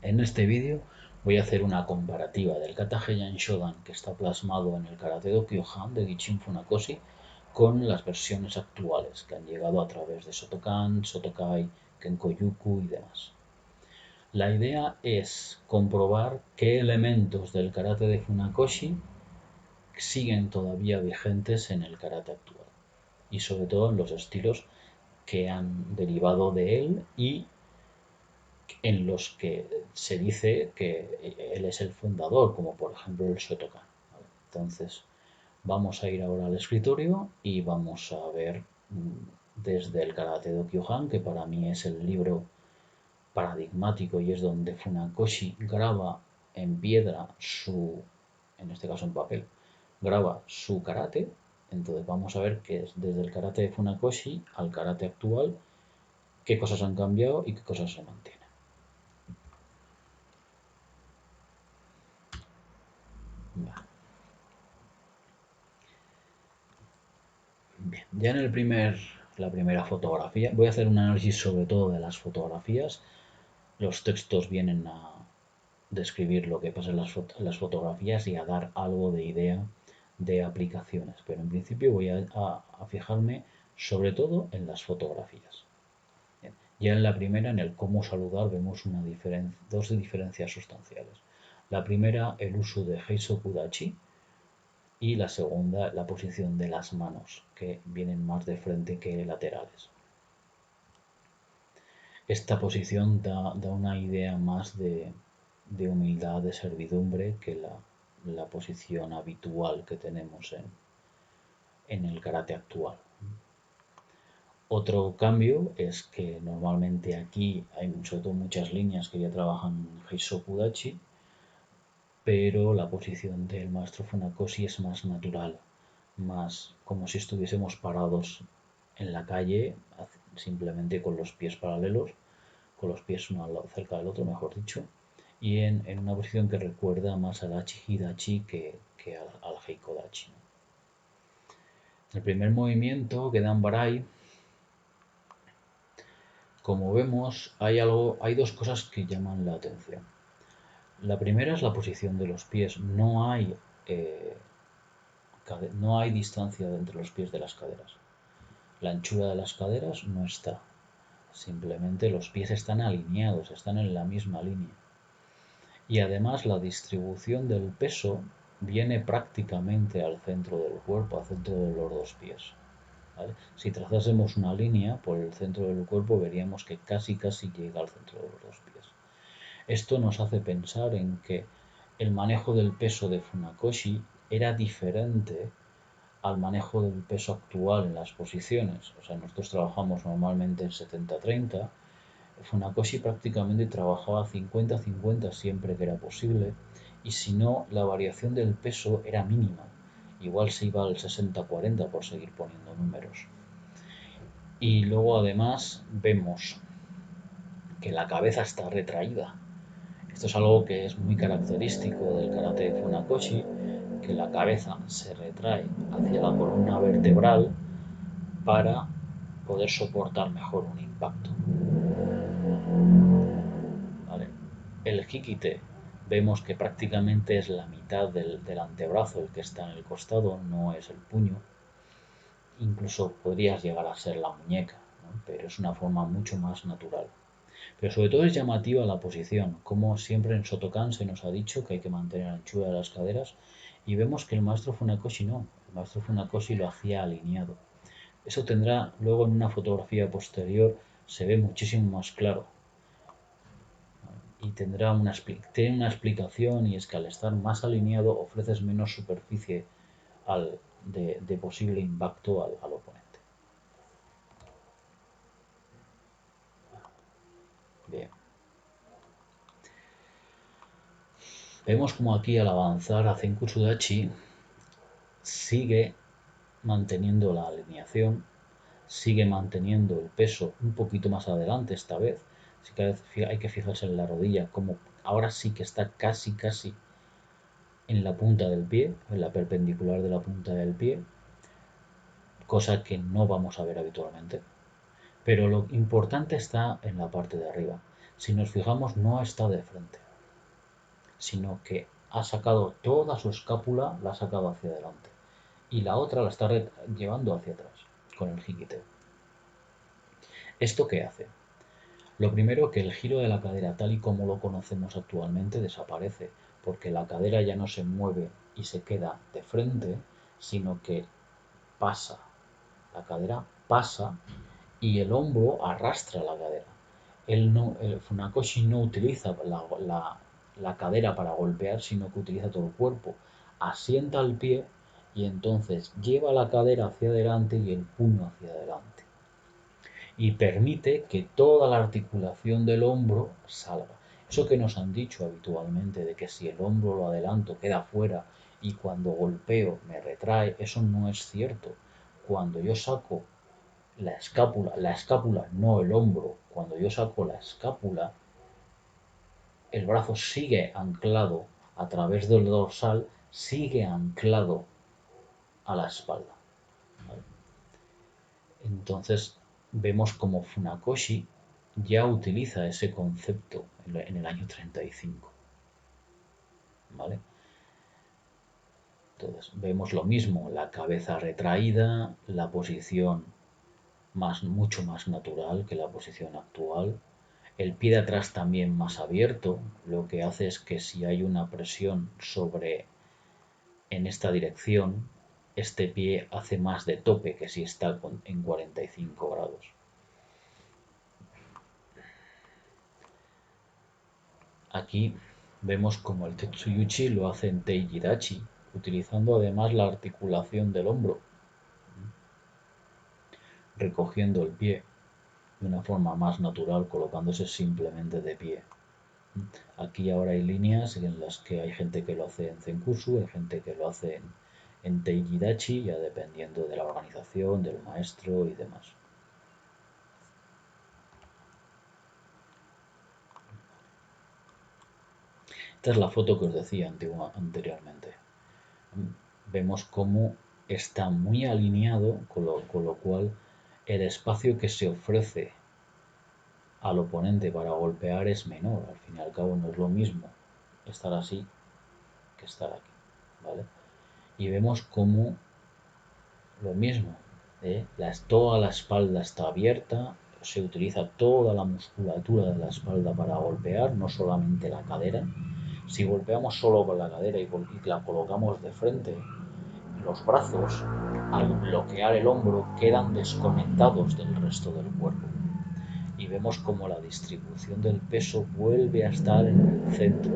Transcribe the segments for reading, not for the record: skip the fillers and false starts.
En este vídeo voy a hacer una comparativa del Kata Heian Shodan que está plasmado en el Karate Do Kyohan de Gichin Funakoshi con las versiones actuales que han llegado a través de Shotokan, Shotokai, Kenko-Yuku y demás. La idea es comprobar qué elementos del karate de Funakoshi siguen todavía vigentes en el karate actual y sobre todo en los estilos que han derivado de él y en los que se dice que él es el fundador, como por ejemplo el Shotokan. Entonces, vamos a ir ahora al escritorio y vamos a ver desde el Karate Do Kyohan, que para mí es el libro paradigmático y es donde Funakoshi graba en piedra en este caso en papel, graba su karate. Entonces vamos a ver que es desde el karate de Funakoshi al karate actual, qué cosas han cambiado y qué cosas se mantienen. Bien, ya en la primera fotografía, voy a hacer un análisis sobre todo de las fotografías. Los textos vienen a describir lo que pasa en las fotografías y a dar algo de idea de aplicaciones, pero en principio voy a fijarme sobre todo en las fotografías. Bien, ya en la primera, en el cómo saludar, vemos dos diferencias sustanciales. La primera, el uso de Heisoku Dachi, y la segunda, la posición de las manos, que vienen más de frente que laterales. Esta posición da una idea más de humildad, de servidumbre, que la posición habitual que tenemos en el karate actual. Otro cambio es que normalmente aquí hay sobre todo muchas líneas que ya trabajan Heisoku Dachi, pero la posición del maestro Funakoshi es más natural, más como si estuviésemos parados en la calle, simplemente con los pies paralelos, con los pies uno al lado, cerca del otro, mejor dicho, y en una posición que recuerda más al Achi-Hidachi que al Heiko-Dachi. El primer movimiento que dan Barai, como vemos, hay dos cosas que llaman la atención. La primera es la posición de los pies. No hay distancia entre los pies de las caderas. La anchura de las caderas no está. Simplemente los pies están alineados, están en la misma línea. Y además la distribución del peso viene prácticamente al centro del cuerpo, al centro de los dos pies. ¿Vale? Si trazásemos una línea por el centro del cuerpo veríamos que casi llega al centro de los dos pies. Esto nos hace pensar en que el manejo del peso de Funakoshi era diferente al manejo del peso actual en las posiciones. O sea, nosotros trabajamos normalmente en 70-30. Funakoshi prácticamente trabajaba 50-50 siempre que era posible, y si no, la variación del peso era mínima. Igual se iba al 60-40 por seguir poniendo números. Y luego además vemos que la cabeza está retraída. Esto es algo que es muy característico del karate de Funakoshi, que la cabeza se retrae hacia la columna vertebral para poder soportar mejor un impacto. ¿Vale? El hikite vemos que prácticamente es la mitad del antebrazo el que está en el costado, no es el puño. Incluso podrías llegar a ser la muñeca, ¿no? Pero es una forma mucho más natural. Pero sobre todo es llamativa la posición, como siempre en Shotokan se nos ha dicho que hay que mantener la anchura de las caderas, y vemos que el maestro Funakoshi no, el maestro Funakoshi lo hacía alineado. Eso tendrá luego en una fotografía posterior, se ve muchísimo más claro. Y tiene una explicación, y es que al estar más alineado ofreces menos superficie de posible impacto al oponente. Bien. Vemos como aquí al avanzar a Zenkutsu Dachi sigue manteniendo la alineación, sigue manteniendo el peso un poquito más adelante esta vez. Así que hay que fijarse en la rodilla, como ahora sí que está casi en la punta del pie, en la perpendicular de la punta del pie, cosa que no vamos a ver habitualmente. Pero lo importante está en la parte de arriba. Si nos fijamos, no está de frente, sino que ha sacado toda su escápula, la ha sacado hacia adelante. Y la otra la está llevando hacia atrás, con el jiquiteo. ¿Esto qué hace? Lo primero, que el giro de la cadera, tal y como lo conocemos actualmente, desaparece, porque la cadera ya no se mueve y se queda de frente, sino que pasa. La cadera pasa y el hombro arrastra la cadera. El Funakoshi no utiliza la cadera para golpear, sino que utiliza todo el cuerpo. Asienta el pie y entonces lleva la cadera hacia adelante y el puño hacia adelante. Y permite que toda la articulación del hombro salga. Eso que nos han dicho habitualmente de que si el hombro lo adelanto queda fuera y cuando golpeo me retrae, eso no es cierto. Cuando yo saco la escápula, no el hombro, cuando yo saco la escápula, el brazo sigue anclado a través del dorsal, sigue anclado a la espalda. ¿Vale? Entonces vemos como Funakoshi ya utiliza ese concepto en el año 35. ¿Vale? Entonces vemos lo mismo, la cabeza retraída, la posición mucho más natural que la posición actual, el pie de atrás también más abierto, lo que hace es que si hay una presión en esta dirección, este pie hace más de tope que si está en 45 grados. Aquí vemos como el Tetsuyuchi lo hace en Teijirachi, utilizando además la articulación del hombro, recogiendo el pie de una forma más natural, colocándose simplemente de pie. Aquí ahora hay líneas en las que hay gente que lo hace en Zenkusu, hay gente que lo hace en Teijidachi, ya dependiendo de la organización, del maestro y demás. Esta es la foto que os decía anteriormente. Vemos cómo está muy alineado, con lo cual el espacio que se ofrece al oponente para golpear es menor. Al fin y al cabo no es lo mismo estar así que estar aquí, ¿vale? Y vemos cómo lo mismo, toda la espalda está abierta, se utiliza toda la musculatura de la espalda para golpear, no solamente la cadera. Si golpeamos solo con la cadera y la colocamos de frente, los brazos, al bloquear el hombro, quedan desconectados del resto del cuerpo. Y vemos como la distribución del peso vuelve a estar en el centro.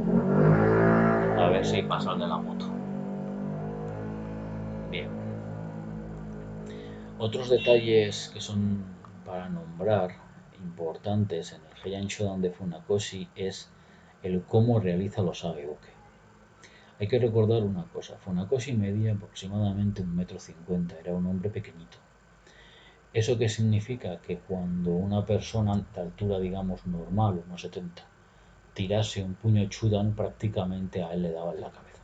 A ver si pasa el de la moto. Bien. Otros detalles que son para nombrar importantes en el Heian Shodan de Funakoshi es el cómo realiza los Ageuke. Hay que recordar una cosa, Funakoshi medía aproximadamente 1,50 m, era un hombre pequeñito. ¿Eso qué significa? Que cuando una persona de altura, digamos, normal, 1,70 m, tirase un puño Chudan, prácticamente a él le daba en la cabeza.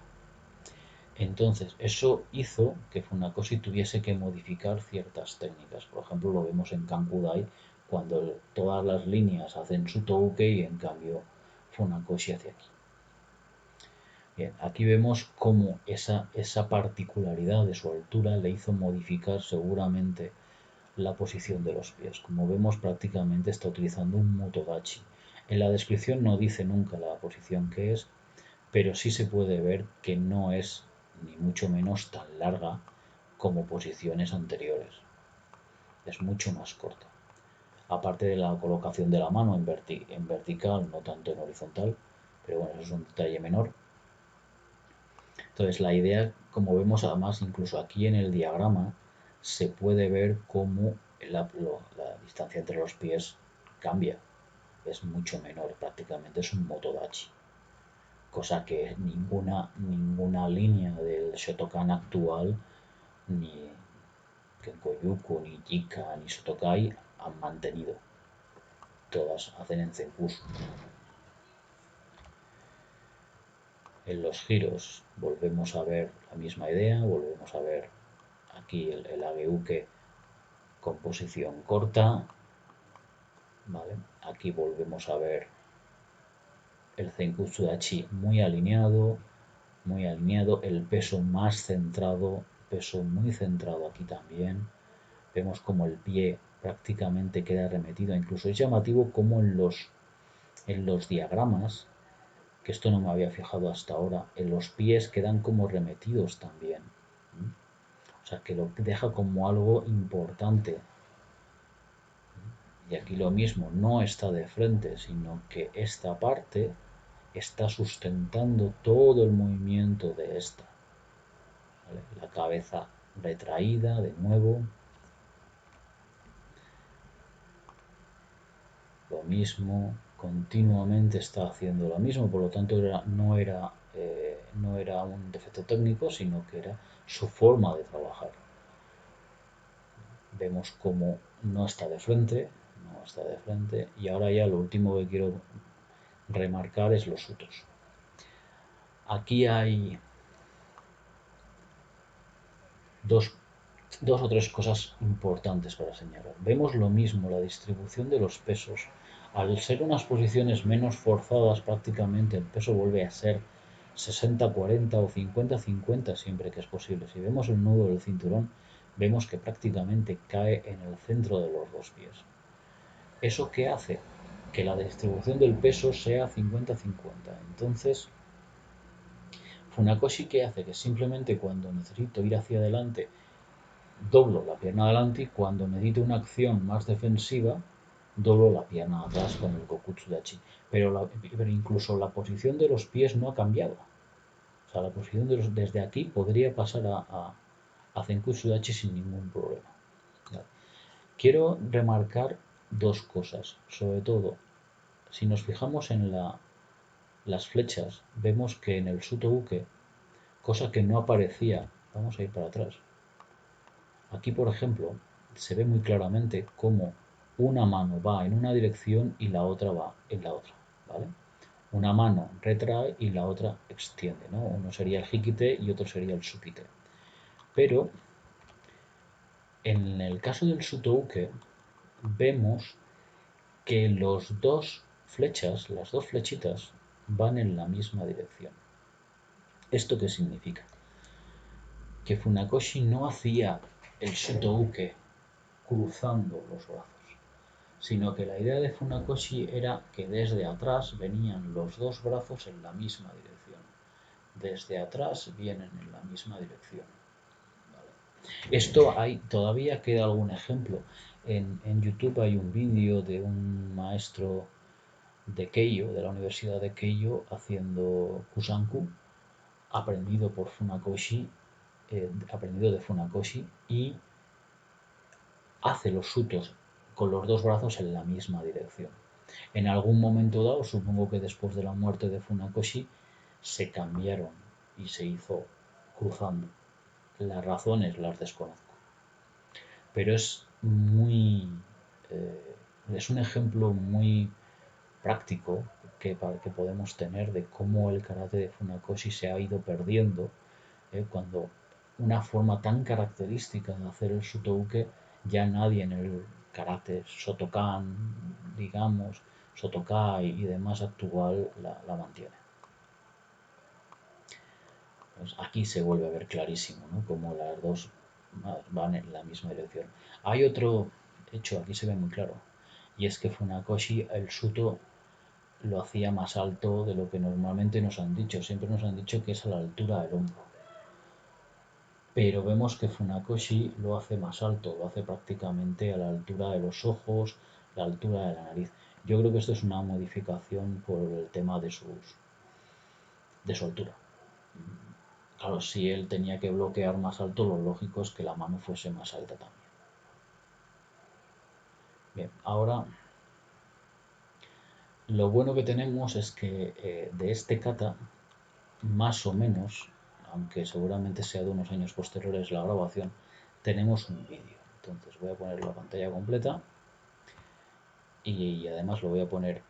Entonces, eso hizo que Funakoshi tuviese que modificar ciertas técnicas. Por ejemplo, lo vemos en Kankudai, cuando todas las líneas hacen su touke y en cambio Funakoshi hacia aquí. Bien, aquí vemos cómo esa particularidad de su altura le hizo modificar seguramente la posición de los pies. Como vemos, prácticamente está utilizando un motodachi. En la descripción no dice nunca la posición que es, pero sí se puede ver que no es ni mucho menos tan larga como posiciones anteriores. Es mucho más corta. Aparte de la colocación de la mano en vertical, no tanto en horizontal, pero bueno, eso es un detalle menor. Entonces la idea, como vemos además incluso aquí en el diagrama, se puede ver cómo la distancia entre los pies cambia. Es mucho menor, prácticamente es un motodachi. Cosa que ninguna línea del Shotokan actual, ni Kenkoyuku, ni Jika, ni Shotokai han mantenido. Todas hacen en Zenkusu. En los giros volvemos a ver la misma idea, volvemos a ver aquí el ageuke con posición corta, ¿vale? Aquí volvemos a ver el Zenkutsu Dachi muy alineado, el peso más centrado, peso muy centrado aquí también. Vemos como el pie prácticamente queda remetido, incluso es llamativo como en los diagramas, que esto no me había fijado hasta ahora, en los pies quedan como remetidos también. O sea, que lo deja como algo importante. Y aquí lo mismo, no está de frente, sino que esta parte está sustentando todo el movimiento de esta. ¿Vale? La cabeza retraída de nuevo. Lo mismo, continuamente está haciendo lo mismo, por lo tanto no era un defecto técnico, sino que era su forma de trabajar. Vemos cómo no está de frente, y ahora ya lo último que quiero remarcar es los utos. Aquí hay dos o tres cosas importantes para señalar. Vemos lo mismo, la distribución de los pesos. Al ser unas posiciones menos forzadas, prácticamente el peso vuelve a ser 60-40 o 50-50 siempre que es posible. Si vemos el nudo del cinturón, vemos que prácticamente cae en el centro de los dos pies. ¿Eso qué hace? Que la distribución del peso sea 50-50. Entonces, Funakoshi, ¿qué hace? Que simplemente cuando necesito ir hacia adelante doblo la pierna adelante, y cuando necesito una acción más defensiva, doblo la pierna atrás con el Kokutsu Dachi. Pero incluso la posición de los pies no ha cambiado. O sea, la posición desde aquí podría pasar a Zenkutsu Dachi sin ningún problema. ¿Vale? Quiero remarcar dos cosas. Sobre todo, si nos fijamos en las flechas, vemos que en el Suto Uke, cosa que no aparecía, vamos a ir para atrás. Aquí, por ejemplo, se ve muy claramente cómo una mano va en una dirección y la otra va en la otra, ¿vale? Una mano retrae y la otra extiende, ¿no? Uno sería el hikite y otro sería el sukite. Pero en el caso del sutouke vemos que las dos flechitas, van en la misma dirección. ¿Esto qué significa? Que Funakoshi no hacía el sutouke cruzando los brazos, sino que la idea de Funakoshi era que desde atrás venían los dos brazos en la misma dirección. Desde atrás vienen en la misma dirección. ¿Vale? Esto todavía queda algún ejemplo. En YouTube hay un vídeo de un maestro de Keiyo, de la Universidad de Keiyo, haciendo Kusanku, aprendido de Funakoshi, y hace los sutos con los dos brazos en la misma dirección. En algún momento dado, supongo que después de la muerte de Funakoshi, se cambiaron y se hizo cruzando. Las razones las desconozco. Pero es es un ejemplo muy práctico que podemos tener de cómo el karate de Funakoshi se ha ido perdiendo, cuando una forma tan característica de hacer el sutouke ya nadie en el karate Shotokan, digamos, Shotokai y demás actual la mantiene. Pues aquí se vuelve a ver clarísimo, ¿no? Cómo las dos van en la misma dirección. Hay otro hecho, aquí se ve muy claro, y es que Funakoshi el suto lo hacía más alto de lo que normalmente nos han dicho. Siempre nos han dicho que es a la altura del hombro. Pero vemos que Funakoshi lo hace más alto, lo hace prácticamente a la altura de los ojos, la altura de la nariz. Yo creo que esto es una modificación por el tema de su altura. Claro, si él tenía que bloquear más alto, lo lógico es que la mano fuese más alta también. Bien, ahora lo bueno que tenemos es que de este kata, más o menos, aunque seguramente sea de unos años posteriores la grabación, tenemos un vídeo. Entonces voy a poner la pantalla completa y además lo voy a poner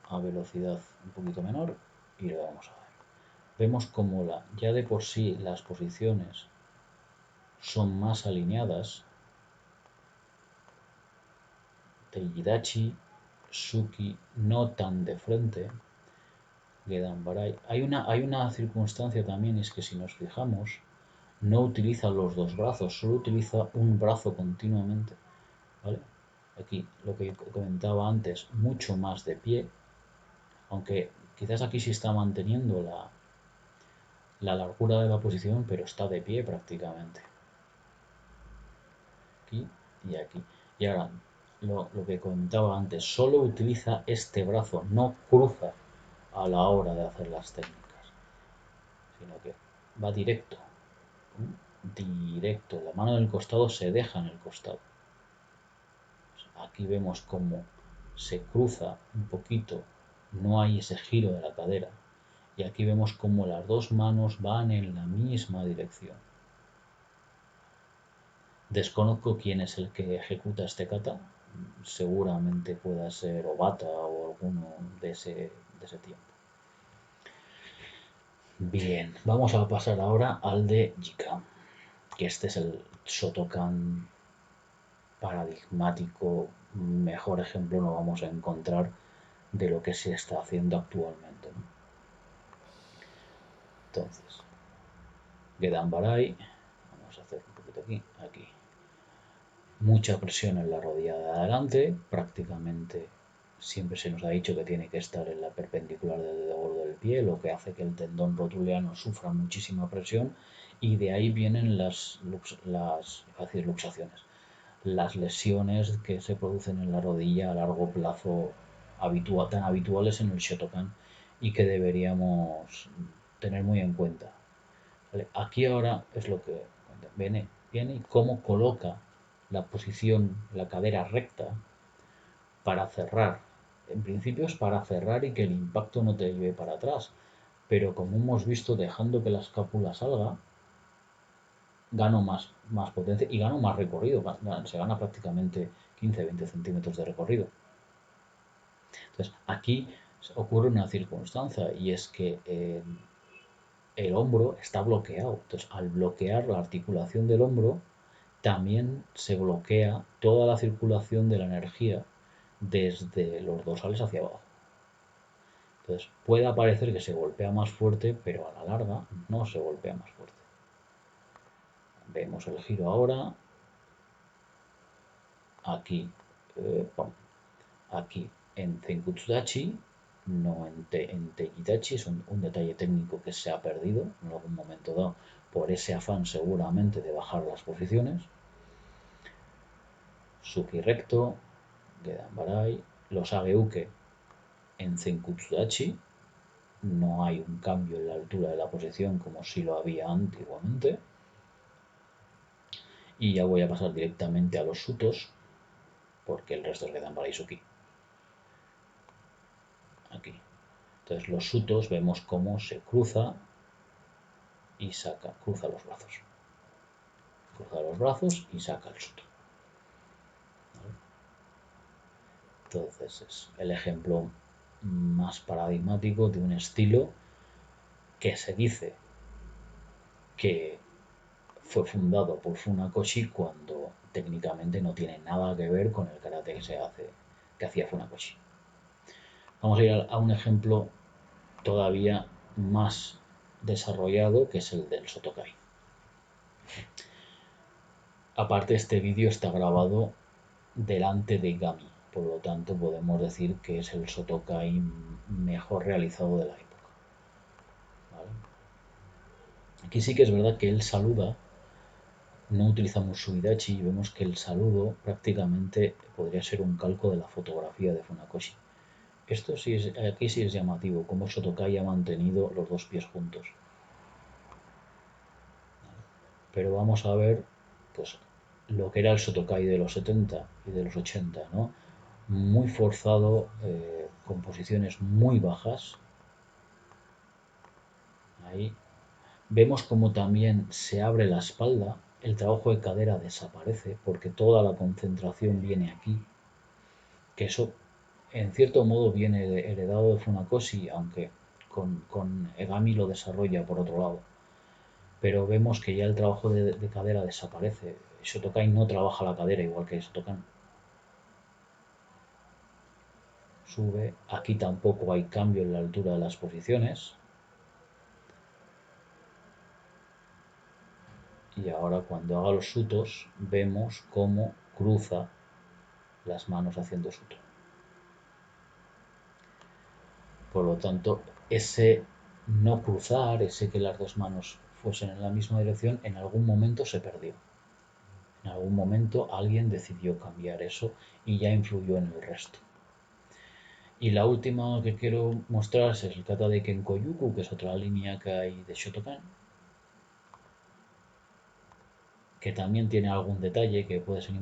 a velocidad un poquito menor y lo vamos a ver. Vemos como ya de por sí las posiciones son más alineadas. Teijidachi, Suki no tan de frente, Gedan Barai. Hay una circunstancia también, es que si nos fijamos, no utiliza los dos brazos, solo utiliza un brazo continuamente, ¿vale? Aquí, lo que comentaba antes, mucho más de pie, aunque quizás aquí sí está manteniendo la largura de la posición, pero está de pie prácticamente. Aquí y aquí. Y ahora, lo que comentaba antes, solo utiliza este brazo, no cruza a la hora de hacer las técnicas, sino que va directo, directo. La mano del costado se deja en el costado. Aquí vemos cómo se cruza un poquito, no hay ese giro de la cadera. Y aquí vemos cómo las dos manos van en la misma dirección. Desconozco quién es el que ejecuta este kata, seguramente pueda ser Obata o alguno de ese tiempo. Bien, vamos a pasar ahora al de Jika, que este es el Shotokan paradigmático, mejor ejemplo no vamos a encontrar de lo que se está haciendo actualmente, ¿no? Entonces, Gedan Barai, vamos a hacer un poquito aquí. Mucha presión en la rodilla de adelante, prácticamente siempre se nos ha dicho que tiene que estar en la perpendicular del dedo gordo del pie, lo que hace que el tendón rotuliano sufra muchísima presión y de ahí vienen las luxaciones, las lesiones que se producen en la rodilla a largo plazo tan habituales en el Shotokan y que deberíamos tener muy en cuenta. ¿Vale? Aquí ahora es lo que viene y cómo coloca la posición, la cadera recta para cerrar. En principio es para cerrar y que el impacto no te lleve para atrás, pero como hemos visto, dejando que la escápula salga, gano más potencia y gano más recorrido. Se gana prácticamente 15-20 centímetros de recorrido. Entonces, aquí ocurre una circunstancia y es que el hombro está bloqueado. Entonces, al bloquear la articulación del hombro, también se bloquea toda la circulación de la energía desde los dorsales hacia abajo. Entonces, puede parecer que se golpea más fuerte, pero a la larga no se golpea más fuerte. Vemos el giro ahora. Aquí, aquí en Zenkutsudachi, no en Teikitachi, es un detalle técnico que se ha perdido en algún momento dado por ese afán seguramente de bajar las posiciones. Suki recto, Gedan Barai, los Ageuke en Zenkutsudachi, no hay un cambio en la altura de la posición como si lo había antiguamente. Y ya voy a pasar directamente a los Sutos, porque el resto es Gedan Barai Suki. Aquí. Entonces los Sutos vemos cómo se cruza y cruza los brazos. Cruza los brazos y saca el Suto. ¿Vale? Entonces es el ejemplo más paradigmático de un estilo que se dice que fue fundado por Funakoshi cuando técnicamente no tiene nada que ver con el karate que hacía Funakoshi. Vamos a ir a un ejemplo todavía más desarrollado, que es el del Sotokai. Aparte, este vídeo está grabado delante de Gami, por lo tanto podemos decir que es el Sotokai mejor realizado de la época. ¿Vale? Aquí sí que es verdad que él saluda, no utilizamos Suidachi y vemos que el saludo prácticamente podría ser un calco de la fotografía de Funakoshi. Esto sí aquí sí es llamativo, cómo Sotokai ha mantenido los dos pies juntos. Pero vamos a ver pues lo que era el Sotokai de los 70 y de los 80, ¿no? Muy forzado, con posiciones muy bajas. Ahí vemos como también se abre la espalda, el trabajo de cadera desaparece porque toda la concentración viene aquí, que eso en cierto modo viene heredado de Funakoshi, aunque con Egami lo desarrolla por otro lado. Pero vemos que ya el trabajo de cadera desaparece. Shotokai no trabaja la cadera igual que Shotokan. sube. Aquí tampoco hay cambio en la altura de las posiciones. Y ahora cuando haga los sutos vemos cómo cruza las manos haciendo suto. Por lo tanto, ese no cruzar, ese que las dos manos fuesen en la misma dirección, en algún momento se perdió. En algún momento alguien decidió cambiar eso y ya influyó en el resto. Y la última que quiero mostrar es el kata de Kenkoyuku, que es otra línea que hay de Shotokan, que también tiene algún detalle que puede ser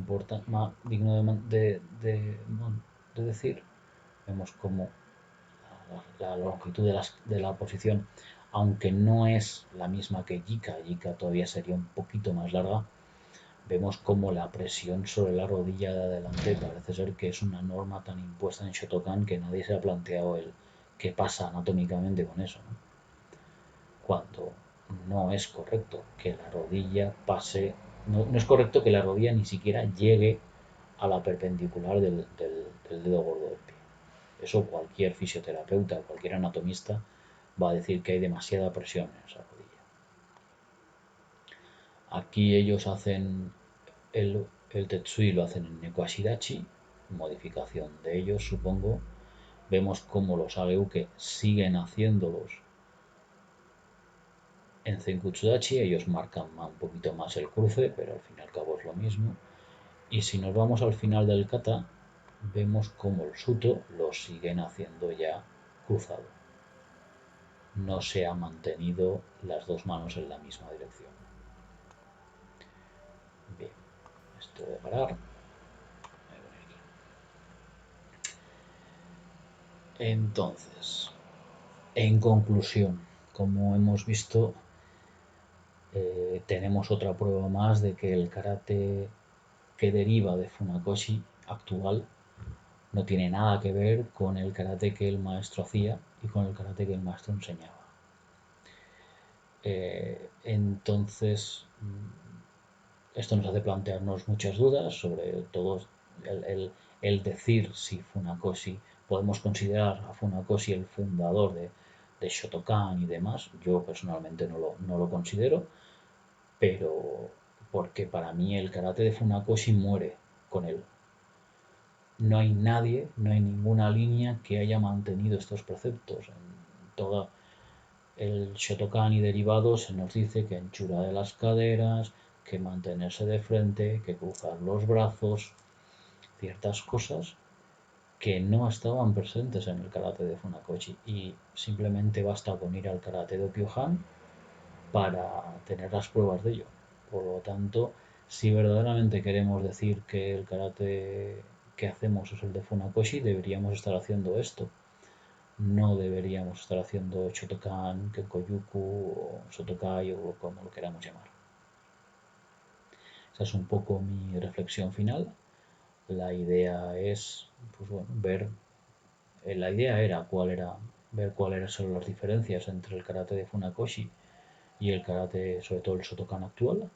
más digno de decir. Vemos como la longitud de la posición, aunque no es la misma que Jika todavía sería un poquito más larga, vemos como la presión sobre la rodilla de adelante parece ser que es una norma tan impuesta en Shotokan que nadie se ha planteado el qué pasa anatómicamente con eso, ¿no? Cuando no es correcto que la rodilla pase, no es correcto que la rodilla ni siquiera llegue a la perpendicular del dedo gordo del pie. Eso cualquier fisioterapeuta, cualquier anatomista va a decir que hay demasiada presión en esa rodilla. Aquí ellos hacen el Tetsui, lo hacen en Nekoashidachi, modificación de ellos, supongo. Vemos cómo los Ageuke siguen haciéndolos en Zenkutsudachi, ellos marcan un poquito más el cruce, pero al fin y al cabo es lo mismo. Y si nos vamos al final del kata, vemos cómo el suto lo siguen haciendo ya cruzado. No se ha mantenido las dos manos en la misma dirección. Bien, esto de parar. Entonces, en conclusión, como hemos visto, tenemos otra prueba más de que el karate que deriva de Funakoshi actual no tiene nada que ver con el karate que el maestro hacía y con el karate que el maestro enseñaba. Entonces, esto nos hace plantearnos muchas dudas sobre todo el decir si Funakoshi, podemos considerar a Funakoshi el fundador de Shotokan y demás. Yo personalmente no lo considero, pero porque para mí el karate de Funakoshi muere con él. No hay nadie, no hay ninguna línea que haya mantenido estos preceptos. En todo el Shotokan y derivados se nos dice que anchura de las caderas, que mantenerse de frente, que cruzar los brazos, ciertas cosas que no estaban presentes en el karate de Funakoshi, y simplemente basta con ir al karate de Kyohan para tener las pruebas de ello. Por lo tanto, si verdaderamente queremos decir que el karate que hacemos es el de Funakoshi, deberíamos estar haciendo esto. No deberíamos estar haciendo Shotokan, Kenkoyuku o Sotokai o como lo queramos llamar. Esa es un poco mi reflexión final. La idea es, pues bueno, la idea era ver cuáles son las diferencias entre el karate de Funakoshi y el karate, sobre todo el Shotokan actual.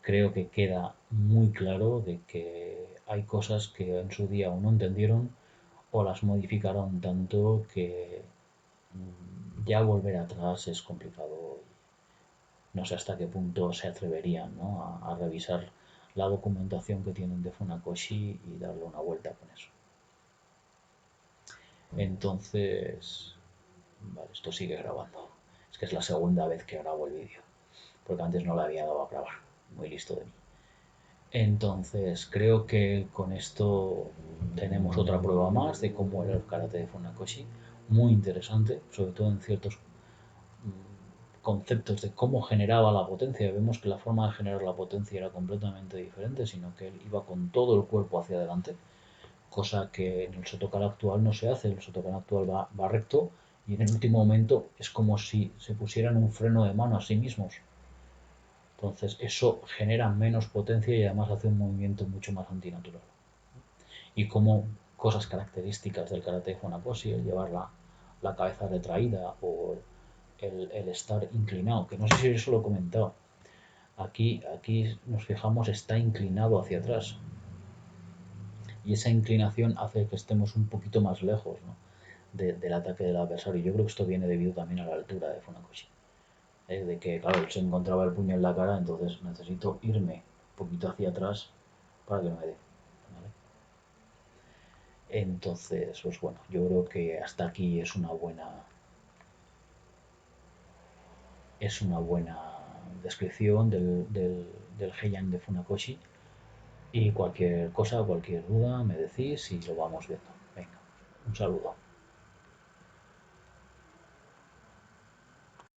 Creo que queda muy claro de que hay cosas que en su día o no entendieron o las modificaron tanto que ya volver atrás es complicado. No sé hasta qué punto se atreverían, ¿no?, a revisar la documentación que tienen de Funakoshi y darle una vuelta con eso. Entonces, vale, esto sigue grabando. Es que es la segunda vez que grabo el vídeo, porque antes no le había dado a grabar. Muy listo de mí. Entonces, creo que con esto tenemos otra prueba más de cómo era el karate de Funakoshi. Muy interesante, sobre todo en ciertos conceptos de cómo generaba la potencia. Vemos que la forma de generar la potencia era completamente diferente, sino que él iba con todo el cuerpo hacia adelante, cosa que en el Shotokan actual no se hace. El Shotokan actual va recto y en el último momento es como si se pusieran un freno de mano a sí mismos. Entonces eso genera menos potencia y además hace un movimiento mucho más antinatural. Y como cosas características del karate de Funakoshi, el llevar la cabeza retraída o el estar inclinado, que no sé si eso lo he comentado. Aquí nos fijamos, está inclinado hacia atrás. y esa inclinación hace que estemos un poquito más lejos, ¿no? Del ataque del adversario. Yo creo que esto viene debido también a la altura de Funakoshi. De que, claro, él se encontraba el puño en la cara, entonces necesito irme un poquito hacia atrás para que no me dé. ¿Vale? Entonces, pues bueno, yo creo que hasta aquí es una buena descripción del Heian de Funakoshi. Y cualquier cosa, cualquier duda, me decís y lo vamos viendo. Venga, un saludo.